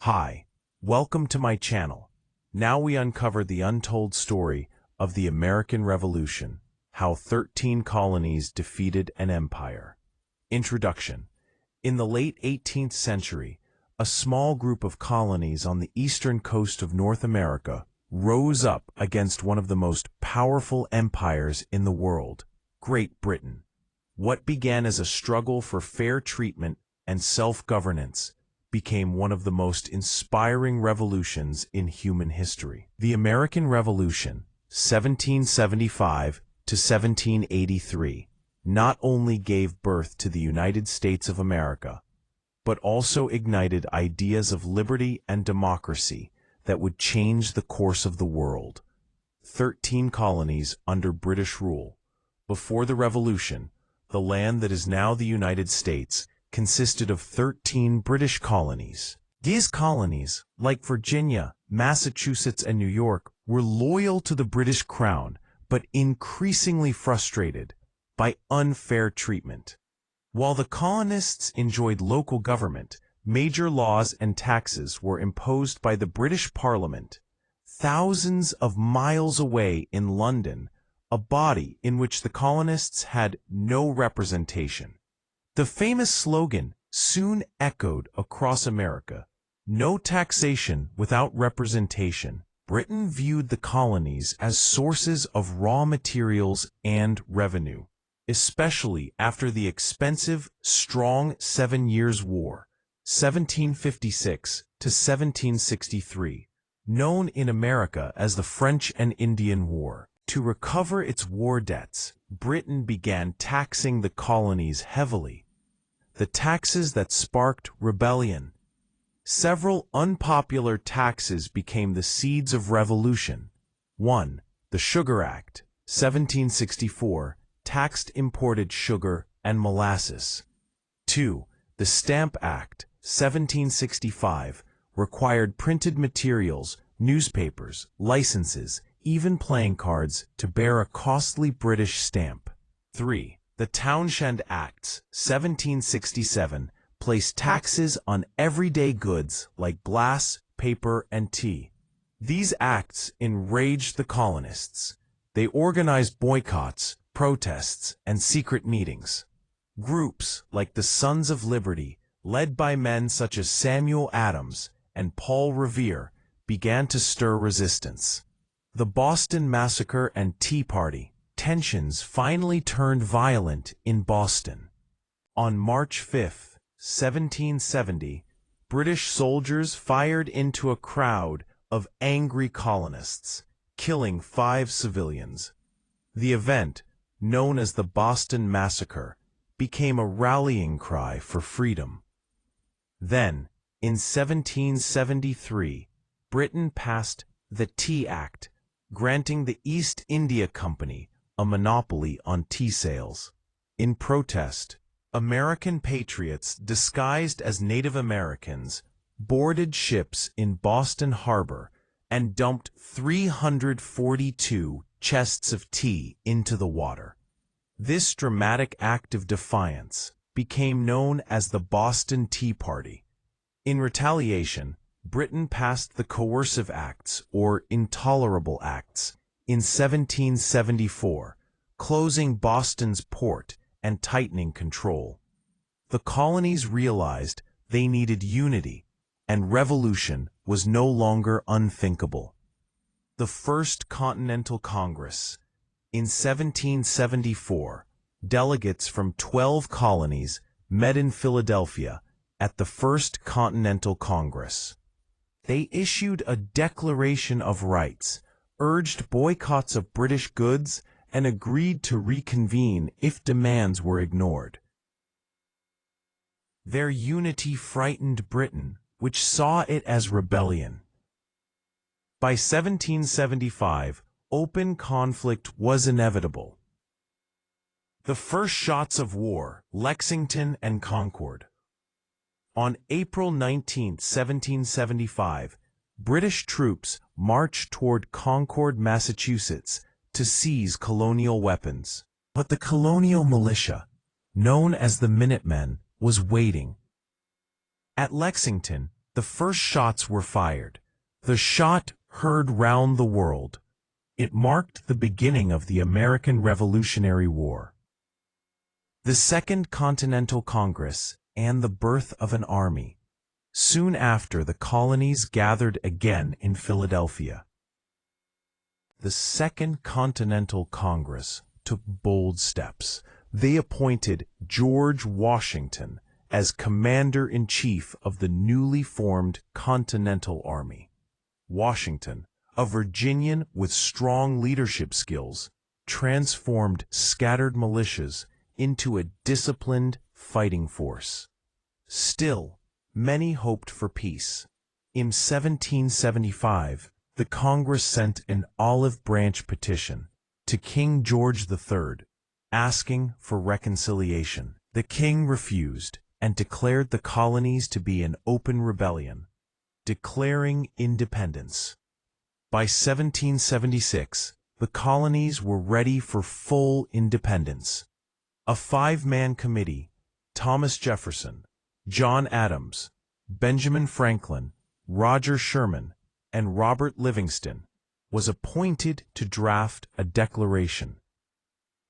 Hi, welcome to my channel. Now we uncover the untold story of the American Revolution, how 13 colonies defeated an empire. Introduction. In the late 18th century, a small group of colonies on the eastern coast of North America rose up against one of the most powerful empires in the world, Great Britain. What began as a struggle for fair treatment and self-governance became one of the most inspiring revolutions in human history. The American Revolution, 1775 to 1783, not only gave birth to the United States of America, but also ignited ideas of liberty and democracy that would change the course of the world. 13 colonies under British rule. Before the Revolution, the land that is now the United States consisted of 13 British colonies. These colonies, like Virginia, Massachusetts, and New York, were loyal to the British Crown, but increasingly frustrated by unfair treatment. While the colonists enjoyed local government, major laws and taxes were imposed by the British Parliament, thousands of miles away in London, a body in which the colonists had no representation. The famous slogan soon echoed across America: "No taxation without representation." Britain viewed the colonies as sources of raw materials and revenue, especially after the expensive, strong 7 Years' War, 1756 to 1763, known in America as the French and Indian War. To recover its war debts, Britain began taxing the colonies heavily. The taxes that sparked rebellion. Several unpopular taxes became the seeds of revolution. 1. The Sugar Act, 1764, taxed imported sugar and molasses. 2. The Stamp Act, 1765, required printed materials, newspapers, licenses, even playing cards to bear a costly British stamp. 3. The Townshend Acts, 1767, placed taxes on everyday goods like glass, paper, and tea. These acts enraged the colonists. They organized boycotts, protests, and secret meetings. Groups like the Sons of Liberty, led by men such as Samuel Adams and Paul Revere, began to stir resistance. The Boston Massacre and Tea Party. Tensions finally turned violent in Boston. On March 5, 1770, British soldiers fired into a crowd of angry colonists, killing 5 civilians. The event, known as the Boston Massacre, became a rallying cry for freedom. Then, in 1773, Britain passed the Tea Act, granting the East India Company a monopoly on tea sales. In protest, American patriots disguised as Native Americans boarded ships in Boston Harbor and dumped 342 chests of tea into the water. This dramatic act of defiance became known as the Boston Tea Party. In retaliation, Britain passed the Coercive Acts, or Intolerable Acts, in 1774, closing Boston's port and tightening control. The colonies realized they needed unity, and revolution was no longer unthinkable. The First Continental Congress. In 1774, delegates from 12 colonies met in Philadelphia at the First Continental Congress. They issued a Declaration of Rights, urged boycotts of British goods, and agreed to reconvene if demands were ignored. Their unity frightened Britain, which saw it as rebellion. By 1775, open conflict was inevitable. The first shots of war, Lexington and Concord. On April 19, 1775, British troops marched toward Concord, Massachusetts, to seize colonial weapons. But the colonial militia, known as the Minutemen, was waiting. At Lexington, The first shots were fired. The shot heard round the world. It marked the beginning of the American Revolutionary War. The Second Continental Congress and the birth of an army. Soon after, the colonies gathered again in Philadelphia. The Second Continental Congress took bold steps. They appointed George Washington as commander-in-chief of the newly formed Continental Army. Washington, a Virginian with strong leadership skills, transformed scattered militias into a disciplined fighting force. Still, many hoped for peace. In 1775, the Congress sent an olive branch petition to King George III, asking for reconciliation. The king refused and declared the colonies to be an open rebellion, declaring independence. By 1776, the colonies were ready for full independence. A five-man committee, Thomas Jefferson, John Adams, Benjamin Franklin, Roger Sherman, and Robert Livingston, was appointed to draft a declaration.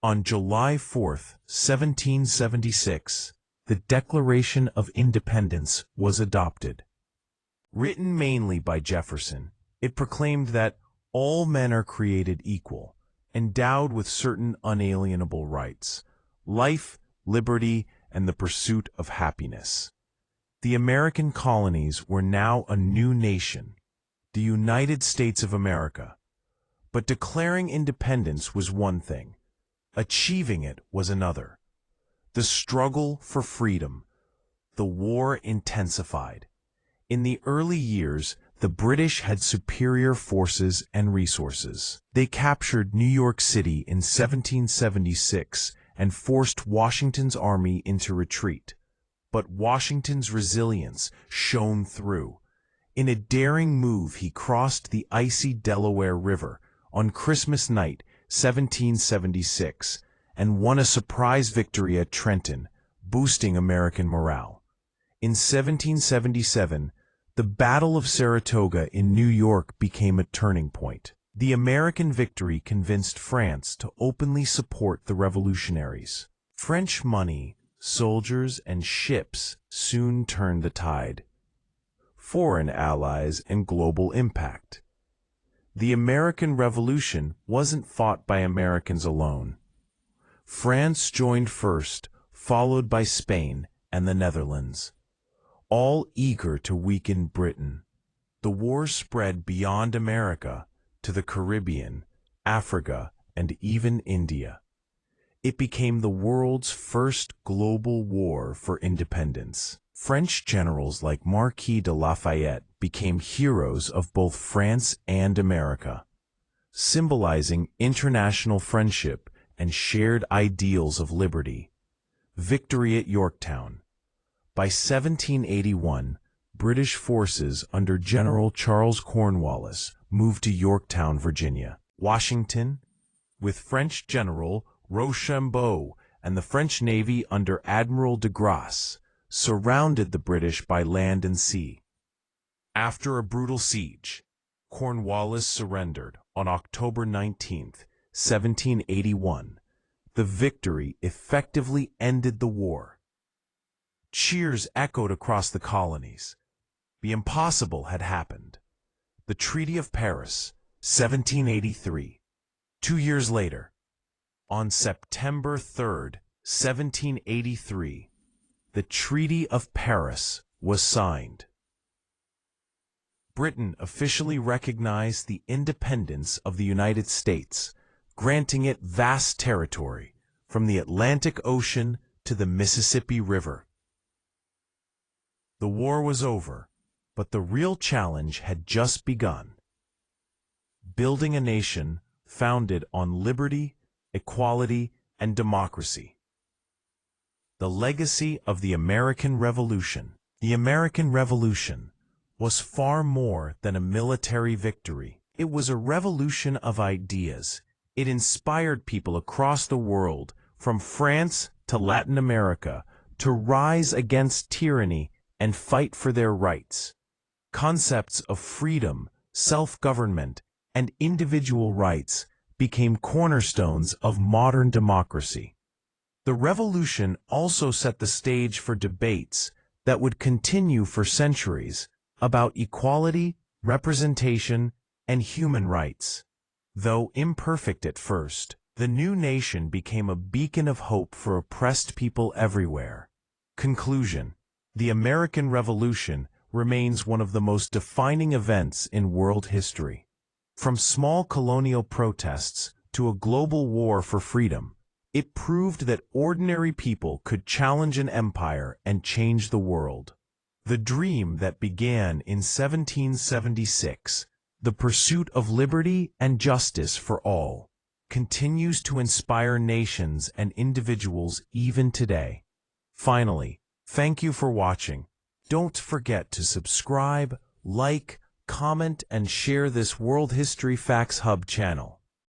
On July 4, 1776, the Declaration of Independence was adopted. Written mainly by Jefferson, it proclaimed that all men are created equal, endowed with certain unalienable rights, life, liberty, and the pursuit of happiness. The American colonies were now a new nation, the United States of America. But declaring independence was one thing. Achieving it was another. The struggle for freedom. The war intensified. In the early years, the British had superior forces and resources. They captured New York City in 1776 and forced Washington's army into retreat. But Washington's resilience shone through. In a daring move, he crossed the icy Delaware River on Christmas night, 1776, and won a surprise victory at Trenton, boosting American morale. In 1777, the Battle of Saratoga in New York became a turning point. The American victory convinced France to openly support the revolutionaries. French money, soldiers, and ships soon turned the tide. Foreign allies and global impact. The American Revolution wasn't fought by Americans alone. France joined first, followed by Spain and the Netherlands, all eager to weaken Britain. The war spread beyond America to the Caribbean, Africa, and even India. It became the world's first global war for independence. French generals like Marquis de Lafayette became heroes of both France and America, symbolizing international friendship and shared ideals of liberty. Victory at Yorktown. By 1781, British forces under General Charles Cornwallis moved to Yorktown, Virginia. Washington, with French General Rochambeau and the French Navy under Admiral de Grasse, surrounded the British by land and sea. After a brutal siege, Cornwallis surrendered on October 19, 1781. The victory effectively ended the war. Cheers echoed across the colonies. The impossible had happened. The Treaty of Paris, 1783. 2 years later, on September 3, 1783, the Treaty of Paris was signed. Britain officially recognized the independence of the United States, granting it vast territory from the Atlantic Ocean to the Mississippi River. The war was over, but the real challenge had just begun. Building a nation founded on liberty, equality, and democracy. The legacy of the American Revolution. The American Revolution was far more than a military victory. It was a revolution of ideas. It inspired people across the world, from France to Latin America, to rise against tyranny and fight for their rights. Concepts of freedom, self-government, and individual rights became cornerstones of modern democracy. The revolution also set the stage for debates that would continue for centuries about equality, representation, and human rights. Though imperfect at first, the new nation became a beacon of hope for oppressed people everywhere. Conclusion: the American Revolution remains one of the most defining events in world history. From small colonial protests to a global war for freedom, it proved that ordinary people could challenge an empire and change the world. The dream that began in 1776, the pursuit of liberty and justice for all, continues to inspire nations and individuals even today. Finally, thank you for watching. Don't forget to subscribe, like, comment, and share this World History Facts Hub channel.